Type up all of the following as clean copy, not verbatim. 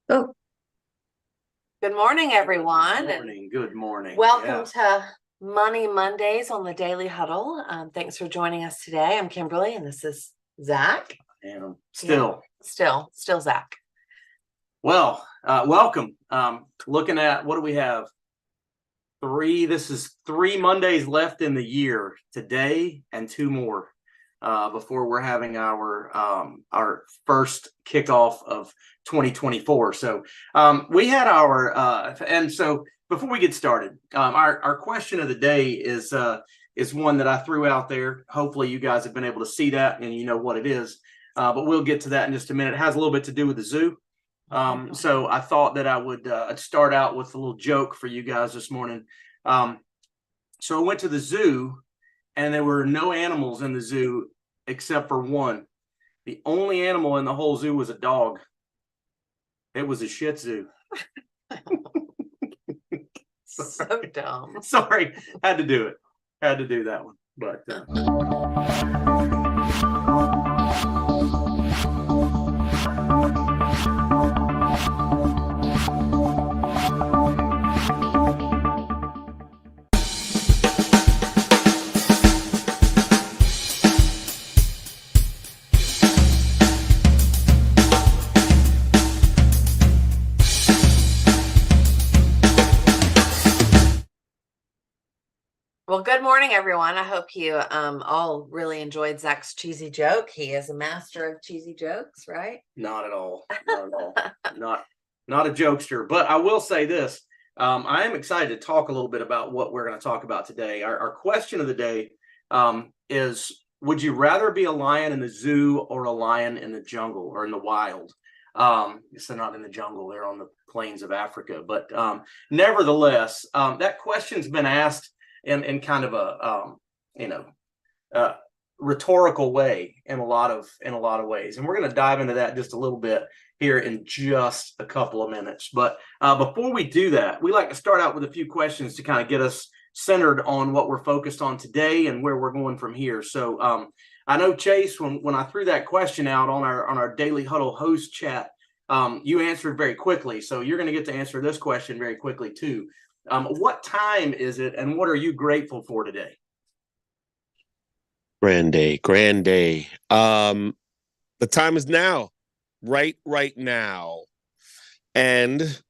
Oh, Good morning, everyone. Good morning. Welcome to Money Mondays on the Daily Huddle. Thanks for joining us today. I'm Kimberly, and this is Zach. And Still Zach. Well, welcome. Looking at what do we have? This is 3 Mondays left in the year, today and 2 more before we're having our first kickoff of 2024. So we had and so before we get started, our question of the day is one that I threw out there. Hopefully you guys have been able to see that and you know what it is, but we'll get to that in just a minute. It has a little bit to do with the zoo. So I thought that I would start out with a little joke for you guys this morning. So I went to the zoo and there were no animals in the zoo except for one. The only animal in the whole zoo was a dog. It was a Shih Tzu. So dumb. Sorry, had to do it. Had to do that one. But Well, good morning, everyone. I hope you all really enjoyed Zach's cheesy joke. He is a master of cheesy jokes, right? not at all. Not at all. Not a jokester. But I will say this. I am excited to talk a little bit about what we're going to talk about today. Our question of the day is, would you rather be a lion in the zoo or a lion in the jungle or in the wild? So they're not in the jungle, they're on the plains of Africa. But nevertheless, that question's been asked in kind of a rhetorical way in a lot of ways, and we're going to dive into that just a little bit here in just a couple of minutes. But before we do that, we like to start out with a few questions to kind of get us centered on what we're focused on today and where we're going from here. So I know, Chase, when I threw that question out on our Daily Huddle host chat, you answered very quickly, so you're going to get to answer this question very quickly too. What time is it, and what are you grateful for today? grand day. The time is now, right now. And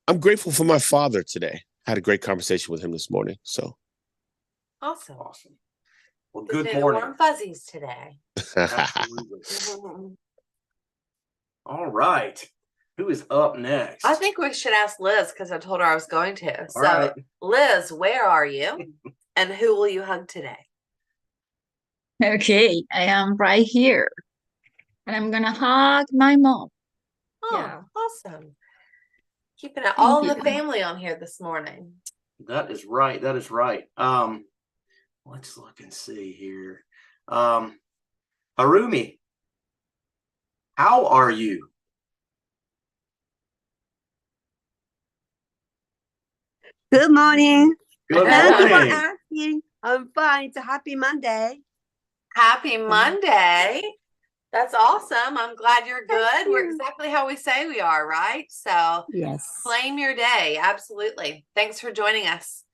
I'm grateful for my father today. I had a great conversation with him this morning. So Awesome. Well, good morning. Warm fuzzies today. Absolutely. All right. Who is up next? I think we should ask Liz because I told her I was going to. So, right. Liz, where are you? And who will you hug today? Okay, I am right here. And I'm going to hug my mom. Oh, Yeah. Awesome. Keeping it all Thank the you. family on here this morning. That is right. Let's look and see here. Harumi, how are you? Good morning. Good Thank you for morning. asking. I'm fine. It's a happy Monday. Happy Monday. That's awesome. I'm glad you're good. Thank We're you. exactly how we say we are, right? So Yes. claim your day. Absolutely. Thanks for joining us.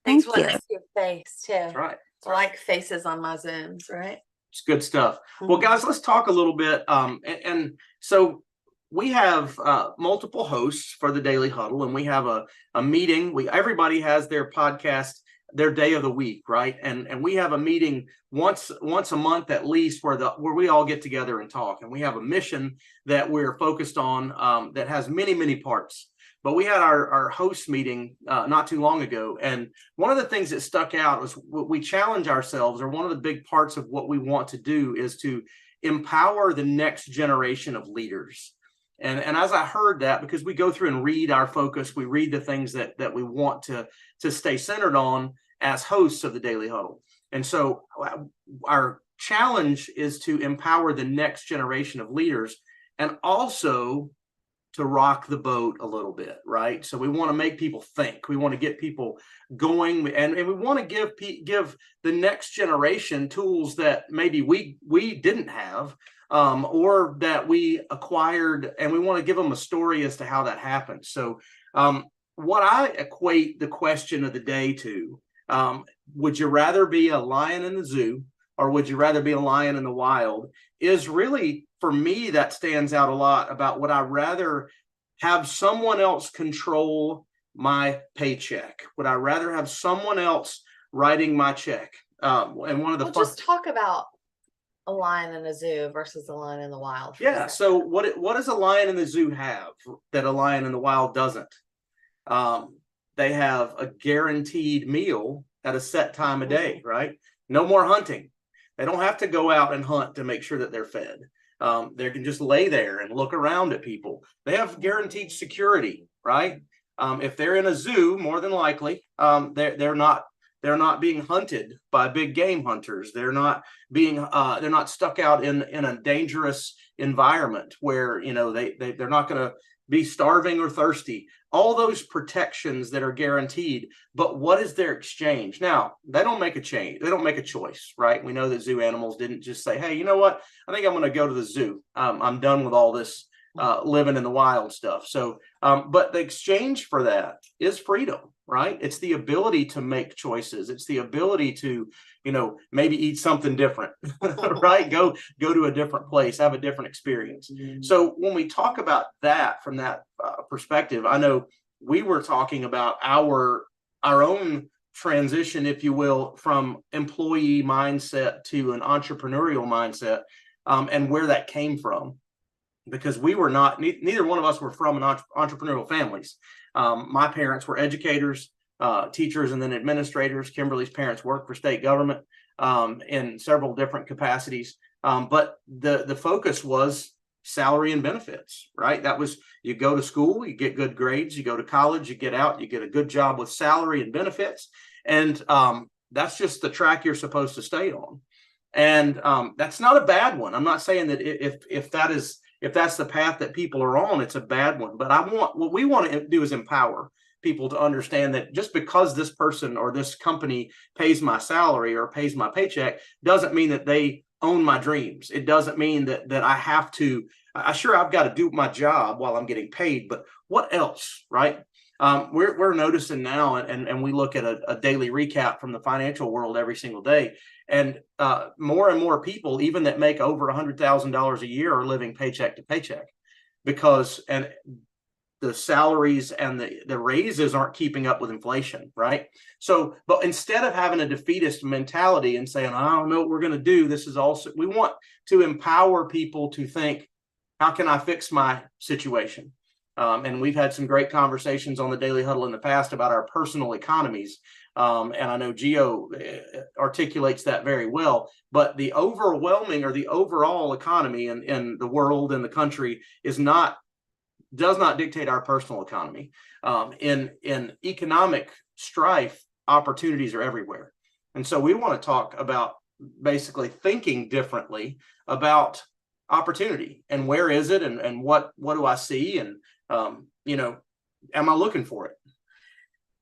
Thanks Thank for you. letting us see your face too. That's right. I like faces on my Zooms, right? It's good stuff. Well, guys, let's talk a little bit. And so we have multiple hosts for the Daily Huddle, and we have a meeting. Everybody has their podcast, their day of the week, right? And we have a meeting once a month at least where we all get together and talk. And we have a mission that we're focused on that has many parts. But we had our host meeting not too long ago, and one of the things that stuck out was we challenge ourselves, or one of the big parts of what we want to do is to empower the next generation of leaders. And as I heard that, because we go through and read our focus, we read the things that we want to stay centered on as hosts of the Daily Huddle. And so our challenge is to empower the next generation of leaders and also to rock the boat a little bit, right? So we want to make people think. We want to get people going, and we want to give the next generation tools that maybe we didn't have, or that we acquired, and we want to give them a story as to how that happened. So what I equate the question of the day to, would you rather be a lion in the zoo or would you rather be a lion in the wild, is really, for me, that stands out a lot about would I rather have someone else control my paycheck? Would I rather have someone else writing my check? And one of the just talk about a lion in a zoo versus a lion in the wild. Yeah. So what does a lion in the zoo have that a lion in the wild doesn't? They have a guaranteed meal at a set time of day, right? No more hunting. They don't have to go out and hunt to make sure that they're fed. They can just lay there and look around at people. They have guaranteed security, right? If they're in a zoo, more than likely, they're not being hunted by big game hunters. They're not stuck out in a dangerous environment where, they're not going to be starving or thirsty. All those protections that are guaranteed. But what is their exchange? Now, they don't make a change. They don't make a choice, right? We know that zoo animals didn't just say, hey, you know what? I think I'm going to go to the zoo. I'm done with all this living in the wild stuff. So, but the exchange for that is freedom, right? It's the ability to make choices. It's the ability to, maybe eat something different, right? Go to a different place, have a different experience. Mm-hmm. So when we talk about that from that perspective, I know we were talking about our own transition, if you will, from employee mindset to an entrepreneurial mindset, and where that came from. Because we were not, neither one of us were from an entrepreneurial families. My parents were educators, teachers, and then administrators. Kimberly's parents worked for state government in several different capacities. But the focus was salary and benefits, right? That was, you go to school, you get good grades, you go to college, you get out, you get a good job with salary and benefits. And that's just the track you're supposed to stay on. And that's not a bad one. I'm not saying that if that's the path that people are on, it's a bad one. But what we want to do is empower people to understand that just because this person or this company pays my salary or pays my paycheck doesn't mean that they own my dreams. It doesn't mean that I have to, I've got to do my job while I'm getting paid, but what else, right? We're noticing now, and we look at a daily recap from the financial world every single day. And more and more people, even that make over $100,000 a year, are living paycheck to paycheck because the salaries and the raises aren't keeping up with inflation, right? So, but instead of having a defeatist mentality and saying, I don't know what we're going to do, we want to empower people to think, how can I fix my situation? And we've had some great conversations on the Daily Huddle in the past about our personal economies. And I know Gio articulates that very well, but the overwhelming or the overall economy in the world and the country does not dictate our personal economy. In economic strife, opportunities are everywhere. And so we want to talk about basically thinking differently about opportunity and where is it and what do I see and, am I looking for it?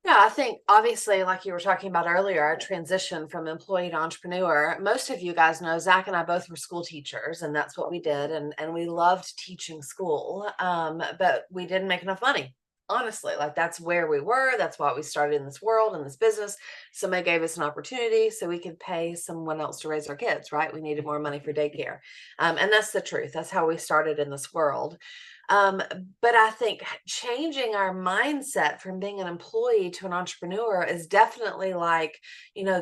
Yeah, I think obviously, like you were talking about earlier, our transition from employee to entrepreneur, most of you guys know Zach and I both were school teachers, and that's what we did. And we loved teaching school, but we didn't make enough money. Honestly, like that's where we were. That's why we started in this world, in this business. Somebody gave us an opportunity so we could pay someone else to raise our kids, right? We needed more money for daycare. And that's the truth. That's how we started in this world. But I think changing our mindset from being an employee to an entrepreneur is definitely like,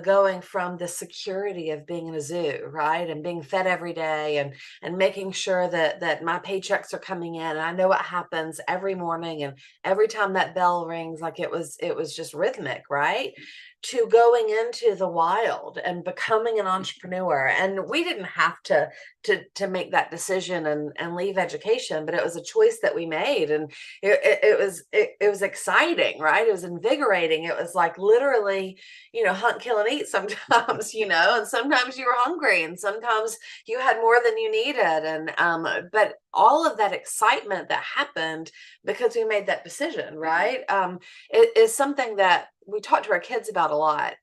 going from the security of being in a zoo, right? And being fed every day and making sure that my paychecks are coming in. And I know what happens every morning and every time that bell rings, like it was just rhythmic, right? To going into the wild and becoming an entrepreneur. And we didn't have to make that decision and leave education, but it was a choice that we made. And it was exciting, right? It was invigorating. It was like literally, hunt, kill, and eat sometimes, and sometimes you were hungry and sometimes you had more than you needed. And, but all of that excitement that happened because we made that decision, right? It is something that we talk to our kids about a lot.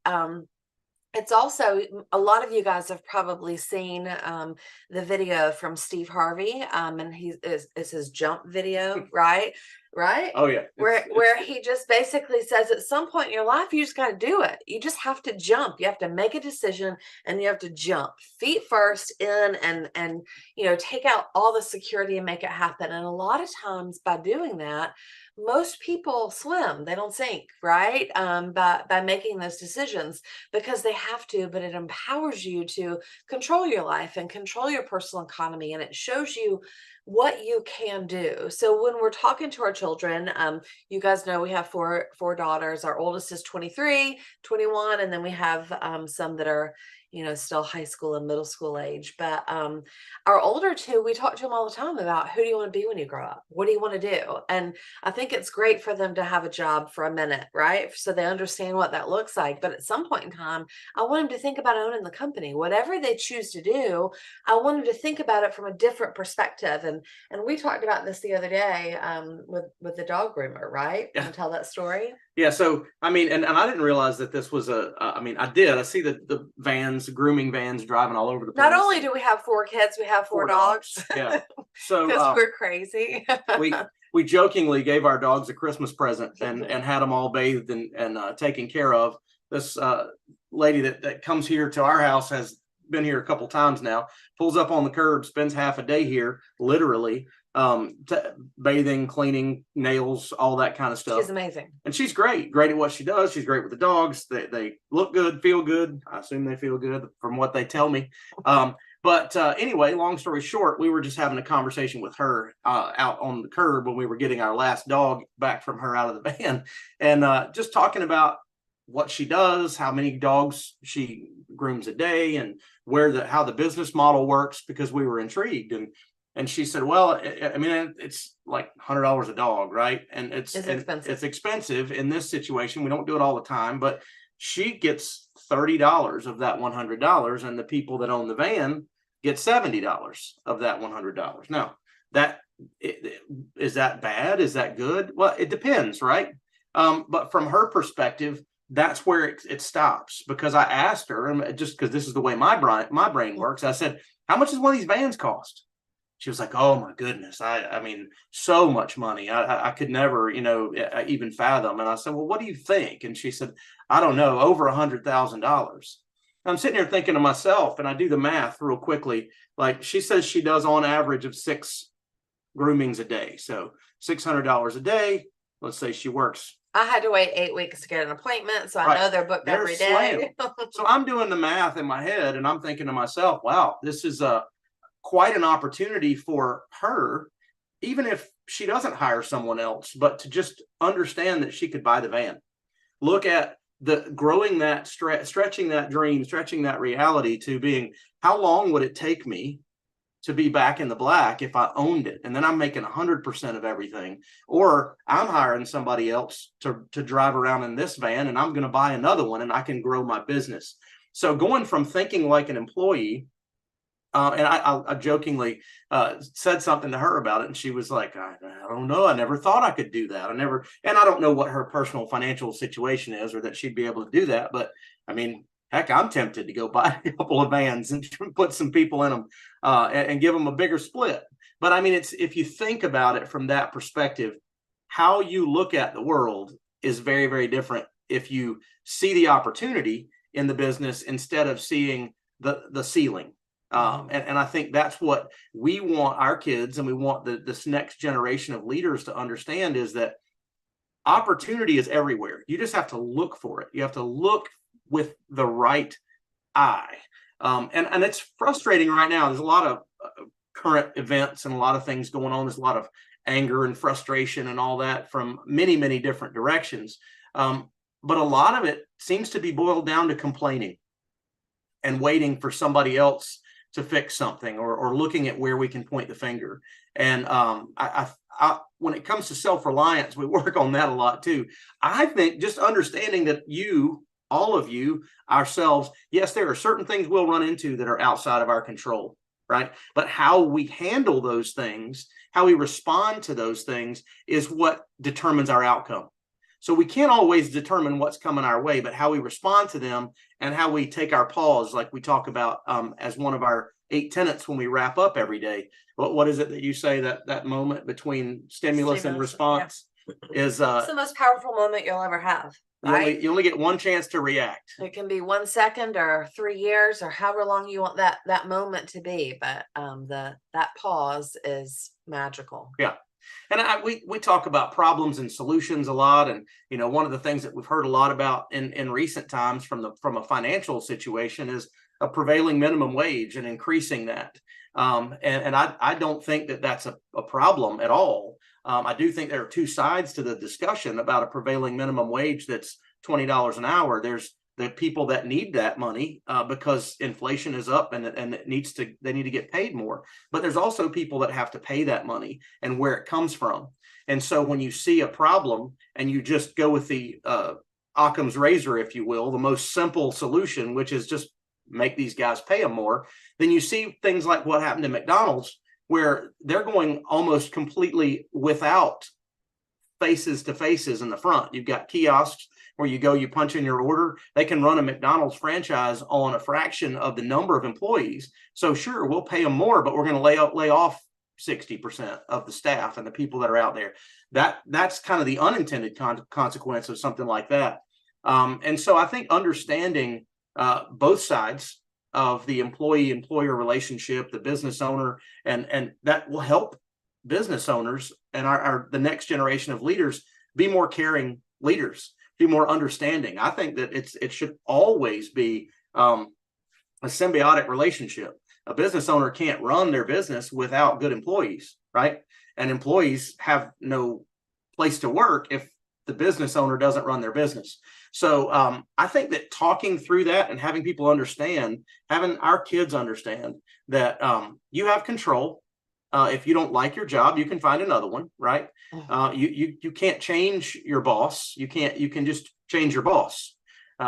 It's also, a lot of you guys have probably seen the video from Steve Harvey, and it's his jump video, right? Right? Oh yeah. Where he just basically says at some point in your life, you just got to do it. You just have to jump. You have to make a decision and you have to jump feet first in and take out all the security and make it happen. And a lot of times by doing that, most people swim, they don't sink, right? By making those decisions because they have to, but it empowers you to control your life and control your personal economy. And it shows you what you can do. So when we're talking to our children, you guys know we have four daughters. Our oldest is 23, 21, and then we have some that are still high school and middle school age. But our older two, we talk to them all the time about, who do you want to be when you grow up? What do you want to do? And I think it's great for them to have a job for a minute, right? So they understand what that looks like. But at some point in time, I want them to think about owning the company. Whatever they choose to do, I want them to think about it from a different perspective. And we talked about this the other day with the dog groomer, right? Yeah. Can you tell that story? Yeah. So, I mean, and I didn't realize that this was I did. I see the vans, grooming vans driving all over the place. Not only do we have 4 kids, we have 4 dogs. Yeah. So because we're crazy. we jokingly gave our dogs a Christmas present and had them all bathed and taken care of. This lady that comes here to our house has been here a couple times now, pulls up on the curb, spends half a day here, literally, bathing, cleaning, nails, all that kind of stuff. She's amazing. And she's great at what she does. She's great with the dogs. They look good, feel good. I assume they feel good from what they tell me. But anyway, long story short, we were just having a conversation with her out on the curb when we were getting our last dog back from her out of the van, and just talking about what she does, how many dogs she grooms a day, and how the business model works, because we were intrigued. And she said, well, I mean, it's like $100 a dog, right? And it's expensive. It's expensive in this situation. We don't do it all the time, but she gets $30 of that $100, and the people that own the van get $70 of that $100. Now, is that bad? Is that good? Well, it depends, right? But from her perspective, that's where it stops, because I asked her, and just because this is the way my brain works, I said, how much does one of these vans cost? She was like, oh my goodness, I mean, so much money. I could never, even fathom. And I said, well, what do you think? And she said, I don't know, over $100,000. I'm sitting here thinking to myself, and I do the math real quickly. Like, she says she does on average of 6 groomings a day. So $600 a day. Let's say she works. I had to wait 8 weeks to get an appointment, so I know they're booked every day. So I'm doing the math in my head, and I'm thinking to myself, wow, this is quite an opportunity for her, even if she doesn't hire someone else, but to just understand that she could buy the van. Look at the growing that stretching that dream, stretching that reality to being, how long would it take me to be back in the black if I owned it? And then I'm making 100% of everything, or I'm hiring somebody else to drive around in this van, and I'm going to buy another one, and I can grow my business. So going from thinking like an employee, and I jokingly said something to her about it, and she was like, I don't know. I never thought I could do that. And I don't know what her personal financial situation is, or that she'd be able to do that. But I mean, heck, I'm tempted to go buy a couple of vans and put some people in them and give them a bigger split. But I mean, if you think about it from that perspective, how you look at the world is very, very different if you see the opportunity in the business instead of seeing the ceiling. And I think that's what we want our kids, and we want this next generation of leaders to understand, is that opportunity is everywhere. You just have to look for it. You have to look with the right eye. And it's frustrating right now. There's a lot of current events and a lot of things going on. There's a lot of anger and frustration and all that from many, many different directions. But a lot of it seems to be boiled down to complaining and waiting for somebody else to fix something, or looking at where we can point the finger. And when it comes to self-reliance, we work on that a lot too. I think just understanding that all of you, ourselves, yes, there are certain things we'll run into that are outside of our control, right? But how we handle those things, how we respond to those things, is what determines our outcome. So we can't always determine what's coming our way, but how we respond to them and how we take our pause, like we talk about as one of our 8 tenets when we wrap up every day. What is it that you say, that moment between stimulus and response is It's the most powerful moment you'll ever have, right? you only get one chance to react. It can be 1 second or 3 years or however long you want that moment to be, but that pause is magical. Yeah. And we talk about problems and solutions a lot. And, one of the things that we've heard a lot about in recent times from a financial situation is a prevailing minimum wage and increasing that. And I don't think that that's a problem at all. I do think there are two sides to the discussion about a prevailing minimum wage that's $20 an hour. There's the people that need that money because inflation is up and they need to get paid more. But there's also people that have to pay that money and where it comes from. And so when you see a problem and you just go with the Occam's razor, if you will, the most simple solution, which is just make these guys pay them more, then you see things like what happened to McDonald's, where they're going almost completely without faces to faces in the front. You've got kiosks where you go, you punch in your order. They can run a McDonald's franchise on a fraction of the number of employees. So sure, we'll pay them more, but we're going to lay off 60% of the staff and the people that are out there. That's kind of the unintended consequence of something like that. And so I think understanding both sides of the employee-employer relationship, the business owner, and that will help business owners and the next generation of leaders be more caring leaders, be more understanding. I think that it should always be a symbiotic relationship. A business owner can't run their business without good employees, right? And employees have no place to work if the business owner doesn't run their business. So I think that talking through that and having people understand, having our kids understand that you have control. If you don't like your job, you can find another one, right? You can't change your boss. You can just change your boss.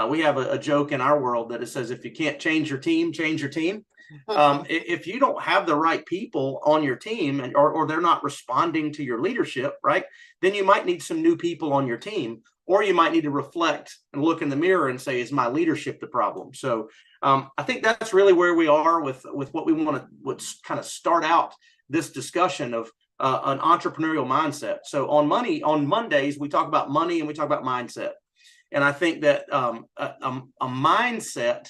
We have a joke in our world that it says, if you can't change your team, change your team. If you don't have the right people on your team or they're not responding to your leadership, right, then you might need some new people on your team, or you might need to reflect and look in the mirror and say, is my leadership the problem? So I think that's really where we are with what we want to kind of start out this discussion of an entrepreneurial mindset. So on Mondays, we talk about money and we talk about mindset. And I think that a mindset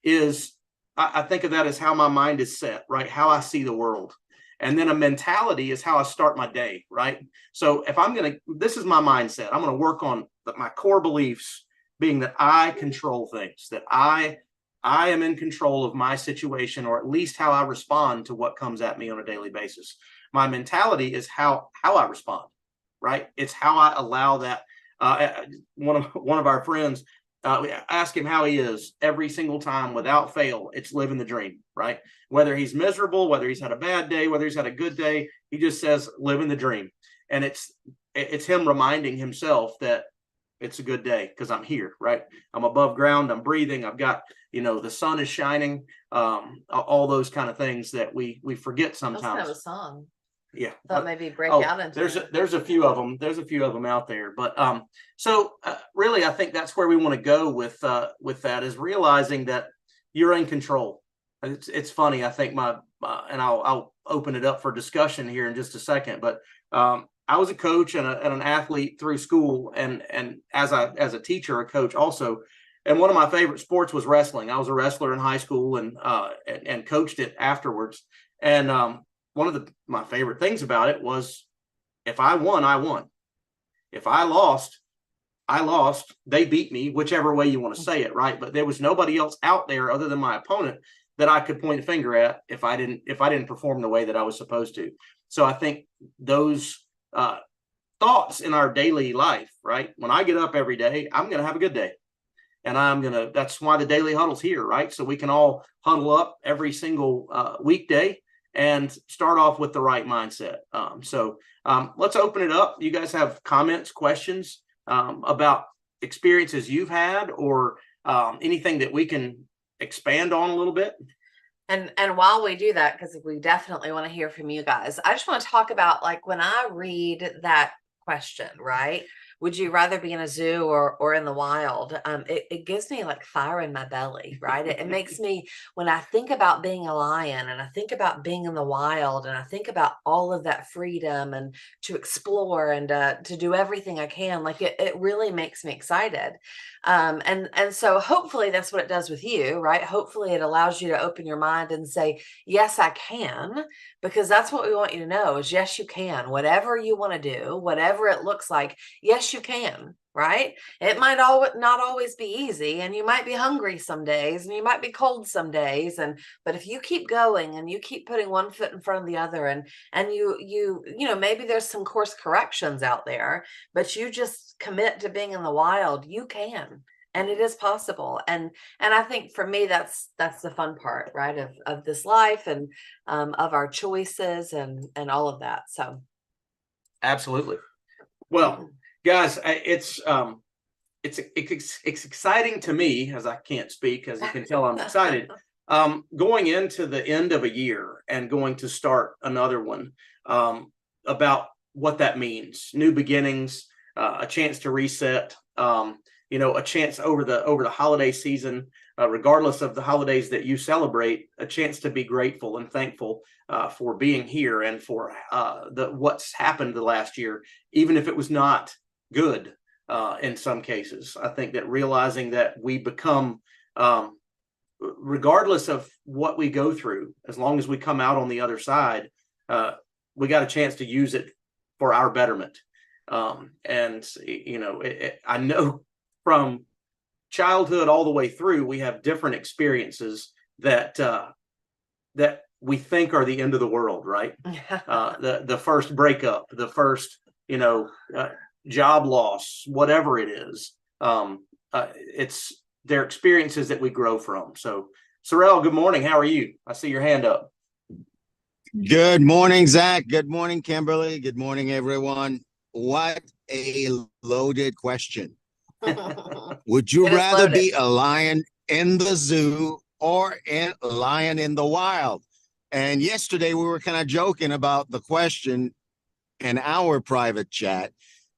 is, I think of that as how my mind is set, right? How I see the world. And then a mentality is how I start my day, right? So if this is my mindset, I'm going to work on my core beliefs being that I control things, that I am in control of my situation, or at least how I respond to what comes at me on a daily basis. My mentality is how I respond, right? It's how I allow that. One of our friends, we ask him how he is every single time without fail. It's living the dream, right? Whether he's miserable, whether he's had a bad day, whether he's had a good day, he just says, living the dream. And it's him reminding himself that it's a good day because I'm here, right? I'm above ground. I'm breathing. I've got, the sun is shining. All those kind of things that we forget sometimes. That's kind of a song. Yeah. Thought maybe break out into there's a few of them. There's a few of them out there. But really, I think that's where we want to go with that, is realizing that you're in control. It's funny. I think and I'll open it up for discussion here in just a second. But I was a coach and an athlete through school, and as a teacher, a coach also. And one of my favorite sports was wrestling. I was a wrestler in high school and coached it afterwards. And one of my favorite things about it was, if I won, I won. If I lost, I lost. They beat me, whichever way you want to say it, right? But there was nobody else out there other than my opponent that I could point a finger at if I didn't perform the way that I was supposed to. So I think those thoughts in our daily life, right? When I get up every day, I'm going to have a good day. And that's why the Daily Huddle's here, right? So we can all huddle up every single weekday and start off with the right mindset. So let's open it up. You guys have comments, questions about experiences you've had, or anything that we can expand on a little bit? And while we do that, because we definitely want to hear from you guys, I just want to talk about, like, when I read that question, right? would you rather be in a zoo or in the wild? It gives me like fire in my belly, right? It makes me, when I think about being a lion and I think about being in the wild and I think about all of that freedom and to explore and to do everything I can, like it really makes me excited. And so hopefully that's what it does with you, right? Hopefully it allows you to open your mind and say, yes, I can, because that's what we want you to know is yes, you can, whatever you want to do, whatever it looks like. Yes, you can, right? It might not always be easy, and you might be hungry some days and you might be cold some days. But if you keep going and you keep putting one foot in front of the other and you know, maybe there's some course corrections out there, but you just commit to being in the wild, you can. And it is possible. And I think for me, that's the fun part, right? Of this life and of our choices and all of that. So Absolutely. Well, guys, it's exciting to me, as I can't speak, as you can tell, I'm excited. Going into the end of a year and going to start another one, about what that means, new beginnings, a chance to reset, you know, a chance over the holiday season, regardless of the holidays that you celebrate, a chance to be grateful and thankful for being here and for what's happened the last year, even if it was not good in some cases. I think that realizing that we become, regardless of what we go through, as long as we come out on the other side, we got a chance to use it for our betterment. And, you know, I know from childhood all the way through, we have different experiences that we think are the end of the world, right? The first breakup, the first, you know, job loss, whatever it is. It's their experiences that we grow from. So, Sorrel, good morning. How are you? I see your hand up. Good morning, Zach. Good morning, Kimberly. Good morning, everyone. What a loaded question. Would you rather be a lion in the zoo or a lion in the wild? And yesterday we were kind of joking about the question in our private chat,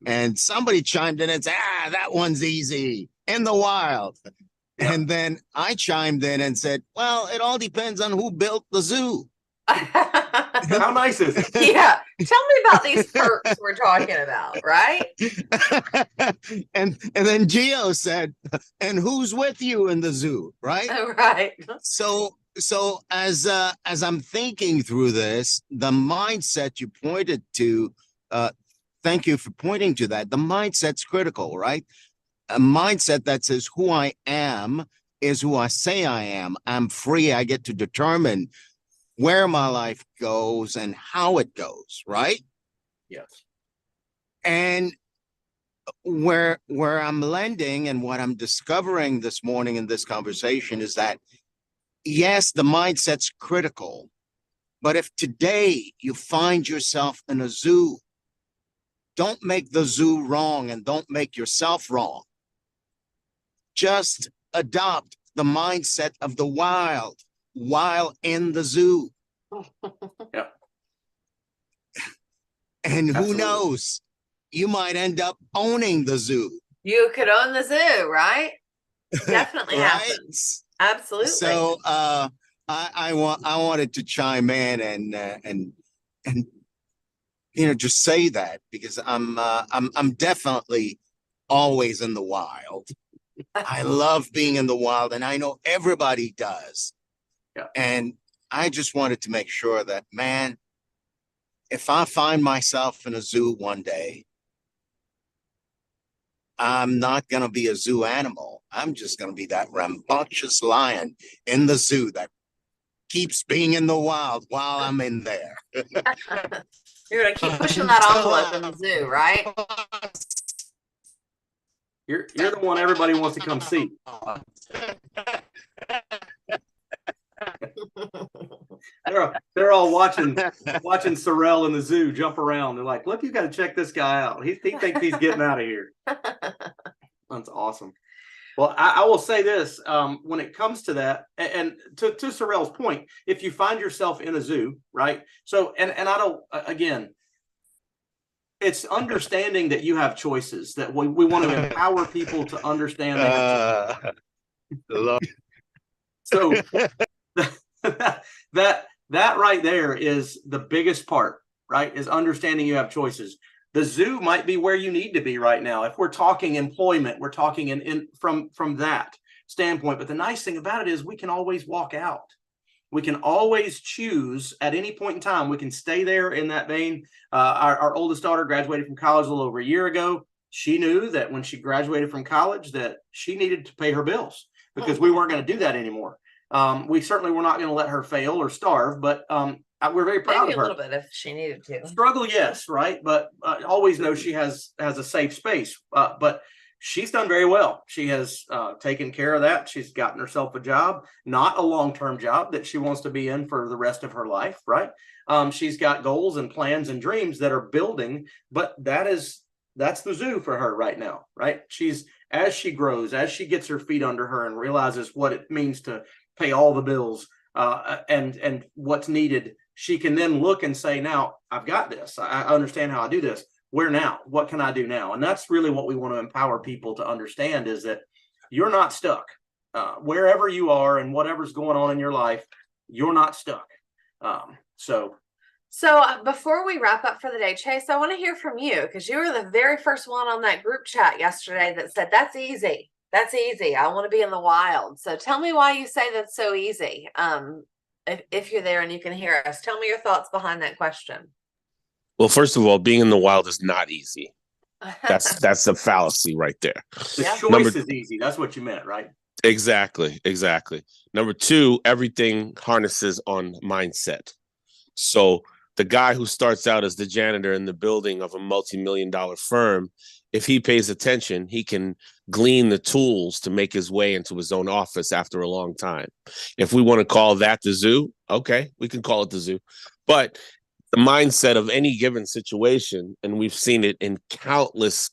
and somebody chimed in and said, that one's easy, in the wild. Yeah. And then I chimed in and said, well, it all depends on who built the zoo. How nice is it? Yeah. Tell me about these perks we're talking about, right? and then Gio said, and who's with you in the zoo, right? Right. So as I'm thinking through this, the mindset you pointed to, thank you for pointing to that. The mindset's critical, right? A mindset that says who I am is who I say I am. I'm free. I get to determine where my life goes and how it goes, right? Yes. And where I'm landing and what I'm discovering this morning in this conversation is that, yes, the mindset's critical, but if today you find yourself in a zoo, don't make the zoo wrong and don't make yourself wrong. Just adopt the mindset of the wild while in the zoo. Yeah. And who Absolutely. knows, you might end up owning the zoo. You could own the zoo, right? Definitely right? happens. Absolutely. So I wanted to chime in and you know, just say that because I'm definitely always in the wild. I love being in the wild, and I know everybody does. Yeah. And I just wanted to make sure that, man, if I find myself in a zoo one day, I'm not going to be a zoo animal. I'm just going to be that rambunctious lion in the zoo that keeps being in the wild while I'm in there. You're going to keep pushing that envelope in the zoo, right? You're the one everybody wants to come see. They're all watching Sorrel in the zoo jump around. They're like, look, you got to check this guy out. He thinks he's getting out of here. That's awesome. Well, I will say this, when it comes to that, and to Sorrel's point, if you find yourself in a zoo, right? So, and I don't, again, it's understanding that you have choices, that we want to empower people to understand they have choices. So that right there is the biggest part, right? Is understanding you have choices. The zoo might be where you need to be right now. If we're talking employment, we're talking from that standpoint. But the nice thing about it is we can always walk out. We can always choose at any point in time. We can stay there in that vein. Our oldest daughter graduated from college a little over a year ago. She knew that when she graduated from college that she needed to pay her bills because we weren't going to do that anymore. We certainly were not going to let her fail or starve, but we're very proud Maybe of her. a little bit if she needed to. Struggle, yes, right? But always know she has a safe space. But she's done very well. She has taken care of that. She's gotten herself a job, not a long-term job that she wants to be in for the rest of her life, right? She's got goals and plans and dreams that are building, but that's the zoo for her right now, right? As she grows, as she gets her feet under her and realizes what it means to pay all the bills and what's needed, she can then look and say, now I've got this. I understand how I do this. Where now? What can I do now? And that's really what we want to empower people to understand, is that you're not stuck. Wherever you are and whatever's going on in your life, you're not stuck. So before we wrap up for the day, Chase, I want to hear from you, because you were the very first one on that group chat yesterday that said, that's easy. That's easy. I want to be in the wild. So tell me why you say that's so easy. If you're there and you can hear us, tell me your thoughts behind that question. Well, first of all, being in the wild is not easy. That's a fallacy right there. The choice is easy. That's what you meant, right? Exactly. Number two, everything harnesses on mindset. So the guy who starts out as the janitor in the building of a multi-million-dollar firm, if he pays attention, he can glean the tools to make his way into his own office after a long time. If we want to call that the zoo, okay, we can call it the zoo. But the mindset of any given situation, and we've seen it in countless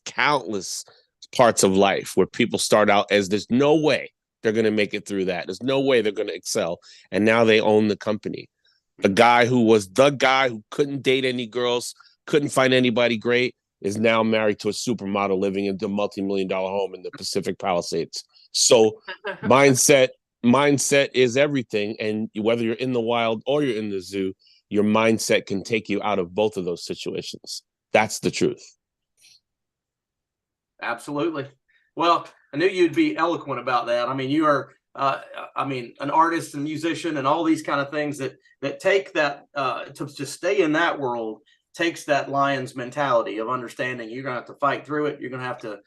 parts of life where people start out as there's no way they're going to make it through that. There's no way they're going to excel. And now they own the company. The guy who couldn't date any girls, couldn't find anybody great, is now married to a supermodel living in the multi-million-dollar home in the Pacific Palisades. So mindset is everything. And whether you're in the wild or you're in the zoo, your mindset can take you out of both of those situations. That's the truth. Absolutely. Well, I knew you'd be eloquent about that. I mean, you are, an artist and musician and all these kind of things that take that to stay in that world takes that lion's mentality of understanding you're going to have to fight through it. You're going to have to,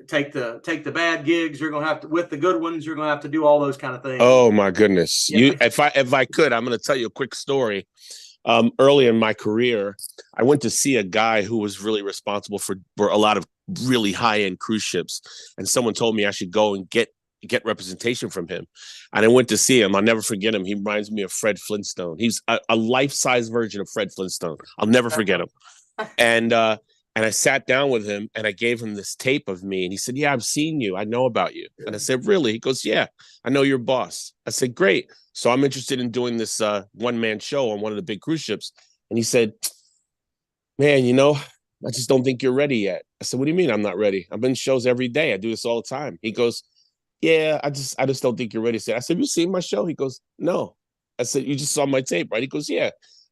take the bad gigs. You're going to have to, with the good ones, you're going to have to do all those kind of things. Oh my goodness. Yeah. If I could, I'm going to tell you a quick story. Early in my career, I went to see a guy who was really responsible for a lot of really high-end cruise ships. And someone told me I should go and get representation from him. And I went to see him. I'll never forget him. He reminds me of Fred Flintstone. He's a life-size version of Fred Flintstone. I'll never forget him. And I sat down with him and I gave him this tape of me. And he said, yeah, I've seen you. I know about you. And I said, really? He goes, yeah, I know your boss. I said, great. So I'm interested in doing this one-man show on one of the big cruise ships. And he said, man, I just don't think you're ready yet. I said, what do you mean I'm not ready? I'm in shows every day. I do this all the time. He goes, yeah, I just don't think you're ready. I said, have you seen my show? He goes, no. I said, you just saw my tape, right? He goes, yeah.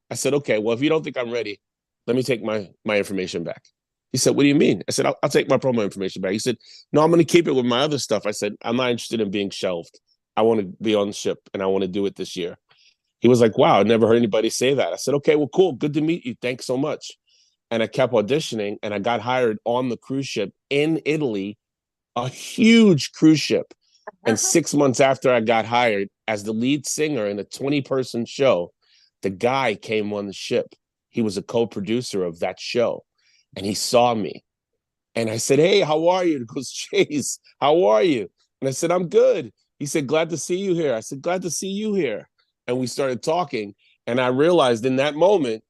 I said, okay, well, if you don't think I'm ready, let me take my information back. He said, what do you mean? I said, I'll take my promo information back. He said, no, I'm going to keep it with my other stuff. I said, I'm not interested in being shelved. I want to be on the ship and I want to do it this year. He was like, wow, I never heard anybody say that. I said, okay, well, cool. Good to meet you. Thanks so much. And I kept auditioning and I got hired on the cruise ship in Italy, a huge cruise ship. And 6 months after I got hired as the lead singer in a 20-person show, the guy came on the ship. He was a co-producer of that show. And he saw me. And I said, hey, how are you? He goes, Chase, how are you? And I said, I'm good. He said, glad to see you here. I said, glad to see you here. And we started talking. And I realized in that moment,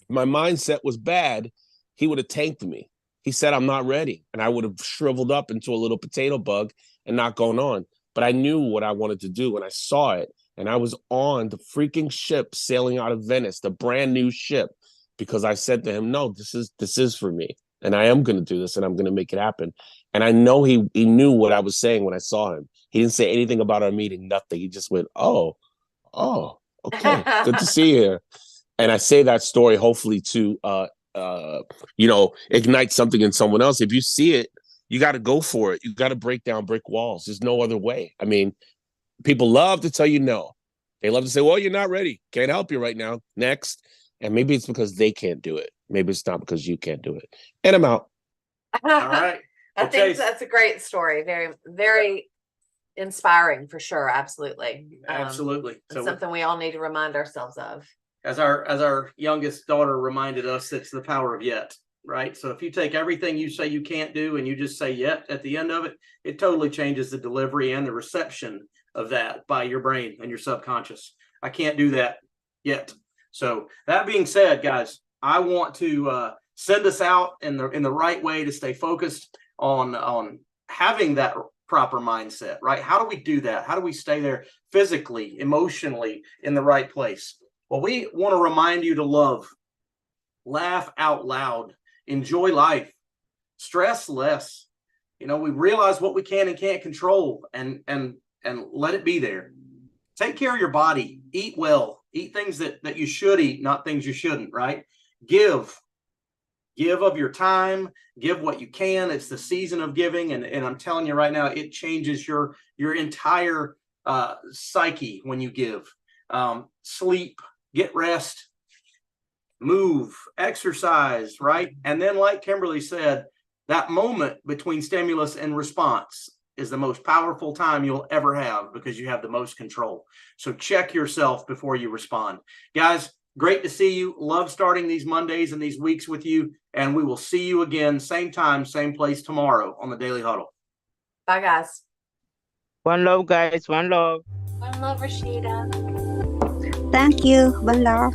my mindset was bad. He would have tanked me. He said, I'm not ready. And I would have shriveled up into a little potato bug and not gone on. But I knew what I wanted to do and I saw it. And I was on the freaking ship sailing out of Venice, the brand new ship, because I said to him, no, this is for me. And I am going to do this and I'm going to make it happen. And I know he knew what I was saying when I saw him. He didn't say anything about our meeting, nothing. He just went, oh, okay, good to see you here. And I say that story hopefully to, ignite something in someone else. If you see it, you got to go for it. You got to break down brick walls. There's no other way. I mean, people love to tell you no. They love to say, well, you're not ready. Can't help you right now. Next. And maybe it's because they can't do it. Maybe it's not because you can't do it. And I'm out. All right. I think that's a great story. Very, very inspiring for sure. Absolutely. Absolutely. So something we all need to remind ourselves of. As our youngest daughter reminded us, it's the power of yet, right? So if you take everything you say you can't do and you just say yet at the end of it, it totally changes the delivery and the reception of that by your brain and your subconscious. I can't do that yet. So that being said, guys, I want to send us out in the right way to stay focused on having that proper mindset, right? How do we do that? How do we stay there physically, emotionally in the right place? Well, we want to remind you to love, laugh out loud, enjoy life, stress less. We realize what we can and can't control and let it be there. Take care of your body, eat well, eat things that you should eat, not things you shouldn't, right? Give of your time, give what you can. It's the season of giving. And I'm telling you right now, it changes your entire psyche when you give. Sleep, get rest, move, exercise, right? And then like Kimberly said, that moment between stimulus and response is the most powerful time you'll ever have because you have the most control. So check yourself before you respond. Guys, great to see you. Love starting these Mondays and these weeks with you. And we will see you again, same time, same place tomorrow on the Daily Huddle. Bye, guys. One love, guys. One love. One love, Rashida. Thank you. One love.